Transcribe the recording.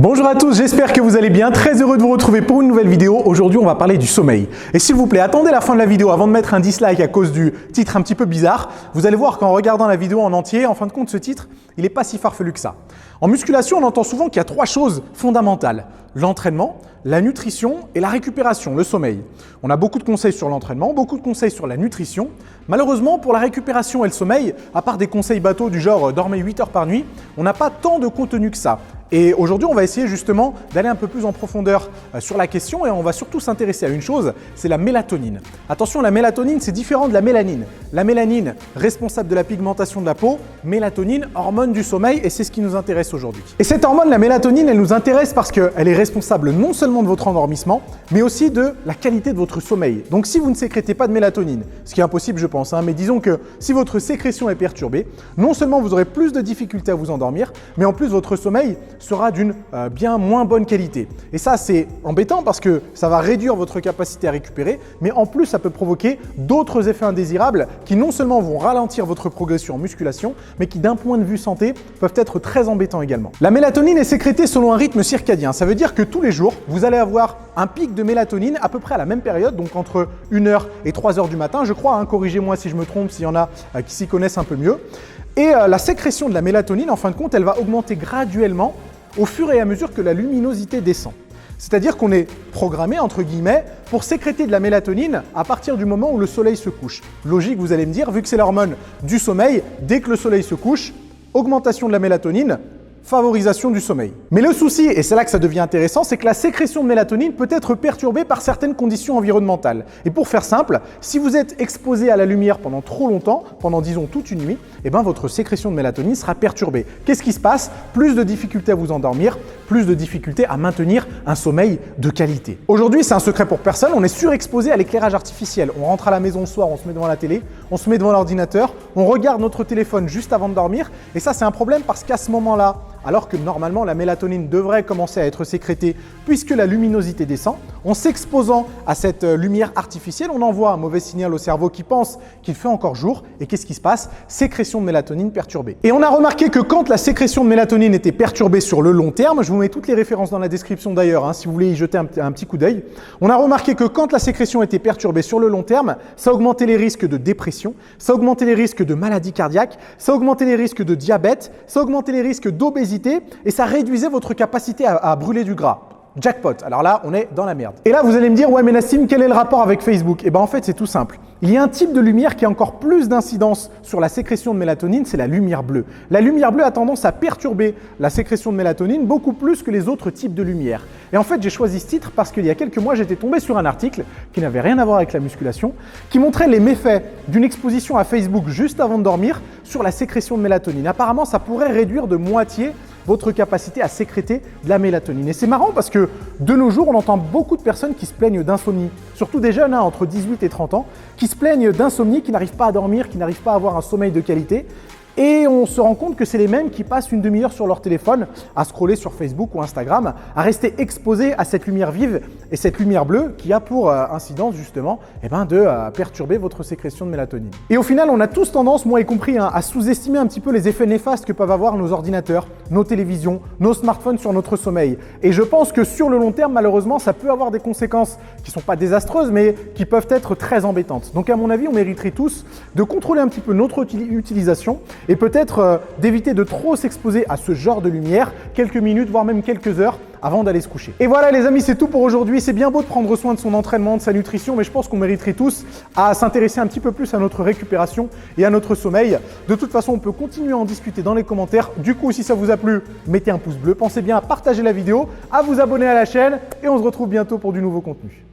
Bonjour à tous, j'espère que vous allez bien. Très heureux de vous retrouver pour une nouvelle vidéo. Aujourd'hui, on va parler du sommeil. Et s'il vous plaît, attendez la fin de la vidéo avant de mettre un dislike à cause du titre un petit peu bizarre. Vous allez voir qu'en regardant la vidéo en entier, en fin de compte, ce titre, il n'est pas si farfelu que ça. En musculation, on entend souvent qu'il y a trois choses fondamentales. L'entraînement, la nutrition et la récupération, le sommeil. On a beaucoup de conseils sur l'entraînement, beaucoup de conseils sur la nutrition. Malheureusement, pour la récupération et le sommeil, à part des conseils bateaux du genre « dormez 8 heures par nuit », on n'a pas tant de contenu que ça. Et aujourd'hui, on va essayer justement d'aller un peu plus en profondeur sur la question et on va surtout s'intéresser à une chose, c'est la mélatonine. Attention, la mélatonine, c'est différent de la mélanine. La mélanine, responsable de la pigmentation de la peau, mélatonine, hormone du sommeil et c'est ce qui nous intéresse aujourd'hui. Et cette hormone, la mélatonine, elle nous intéresse parce qu'elle est responsable non seulement de votre endormissement, mais aussi de la qualité de votre sommeil. Donc si vous ne sécrétez pas de mélatonine, ce qui est impossible je pense, mais disons que si votre sécrétion est perturbée, non seulement vous aurez plus de difficultés à vous endormir, mais en plus votre sommeil sera d'une bien moins bonne qualité. Et ça, c'est embêtant parce que ça va réduire votre capacité à récupérer, mais en plus, ça peut provoquer d'autres effets indésirables qui non seulement vont ralentir votre progression en musculation, mais qui d'un point de vue santé peuvent être très embêtants également. La mélatonine est sécrétée selon un rythme circadien. Ça veut dire que tous les jours, vous allez avoir un pic de mélatonine à peu près à la même période, donc entre 1h et 3h du matin, je crois, corrigez-moi si je me trompe, s'il y en a qui s'y connaissent un peu mieux. Et la sécrétion de la mélatonine, en fin de compte, elle va augmenter graduellement au fur et à mesure que la luminosité descend. C'est-à-dire qu'on est programmé, entre guillemets, pour sécréter de la mélatonine à partir du moment où le soleil se couche. Logique, vous allez me dire, vu que c'est l'hormone du sommeil, dès que le soleil se couche, augmentation de la mélatonine, favorisation du sommeil. Mais le souci, et c'est là que ça devient intéressant, c'est que la sécrétion de mélatonine peut être perturbée par certaines conditions environnementales. Et pour faire simple, si vous êtes exposé à la lumière pendant trop longtemps, pendant disons toute une nuit, votre sécrétion de mélatonine sera perturbée. Qu'est-ce qui se passe? Plus de difficultés à vous endormir, plus de difficultés à maintenir un sommeil de qualité. Aujourd'hui, c'est un secret pour personne, on est surexposé à l'éclairage artificiel. On rentre à la maison le soir, on se met devant la télé, on se met devant l'ordinateur, on regarde notre téléphone juste avant de dormir. Et ça, c'est un problème parce qu'à ce moment-là, alors que normalement la mélatonine devrait commencer à être sécrétée puisque la luminosité descend, en s'exposant à cette lumière artificielle, on envoie un mauvais signal au cerveau qui pense qu'il fait encore jour. Et qu'est-ce qui se passe? Sécrétion de mélatonine perturbée. Et on a remarqué que quand la sécrétion de mélatonine était perturbée sur le long terme, je vous mets toutes les références dans la description d'ailleurs, si vous voulez y jeter un petit coup d'œil, on a remarqué que quand la sécrétion était perturbée sur le long terme, ça augmentait les risques de dépression, ça augmentait les risques de maladies cardiaques, ça augmentait les risques de diabète, ça augmentait les risques d'obésité, et ça réduisait votre capacité à brûler du gras. Jackpot. Alors là, on est dans la merde. Et là, vous allez me dire, ouais, mais Nassim, quel est le rapport avec Facebook? En fait, c'est tout simple. Il y a un type de lumière qui a encore plus d'incidence sur la sécrétion de mélatonine, c'est la lumière bleue. La lumière bleue a tendance à perturber la sécrétion de mélatonine beaucoup plus que les autres types de lumière. Et en fait, j'ai choisi ce titre parce qu'il y a quelques mois, j'étais tombé sur un article qui n'avait rien à voir avec la musculation, qui montrait les méfaits d'une exposition à Facebook juste avant de dormir sur la sécrétion de mélatonine. Apparemment, ça pourrait réduire de moitié votre capacité à sécréter de la mélatonine. Et c'est marrant parce que de nos jours, on entend beaucoup de personnes qui se plaignent d'insomnie, surtout des jeunes entre 18 et 30 ans, qui se plaignent d'insomnie, qui n'arrivent pas à dormir, qui n'arrivent pas à avoir un sommeil de qualité. Et on se rend compte que c'est les mêmes qui passent une demi-heure sur leur téléphone à scroller sur Facebook ou Instagram, à rester exposés à cette lumière vive et cette lumière bleue qui a pour incidence justement de perturber votre sécrétion de mélatonine. Et au final, on a tous tendance, moi y compris, à sous-estimer un petit peu les effets néfastes que peuvent avoir nos ordinateurs, nos télévisions, nos smartphones sur notre sommeil. Et je pense que sur le long terme, malheureusement, ça peut avoir des conséquences qui ne sont pas désastreuses, mais qui peuvent être très embêtantes. Donc à mon avis, on mériterait tous de contrôler un petit peu notre utilisation et peut-être d'éviter de trop s'exposer à ce genre de lumière, quelques minutes, voire même quelques heures avant d'aller se coucher. Et voilà les amis, c'est tout pour aujourd'hui. C'est bien beau de prendre soin de son entraînement, de sa nutrition, mais je pense qu'on mériterait tous à s'intéresser un petit peu plus à notre récupération et à notre sommeil. De toute façon, on peut continuer à en discuter dans les commentaires. Du coup, si ça vous a plu, mettez un pouce bleu. Pensez bien à partager la vidéo, à vous abonner à la chaîne et on se retrouve bientôt pour du nouveau contenu.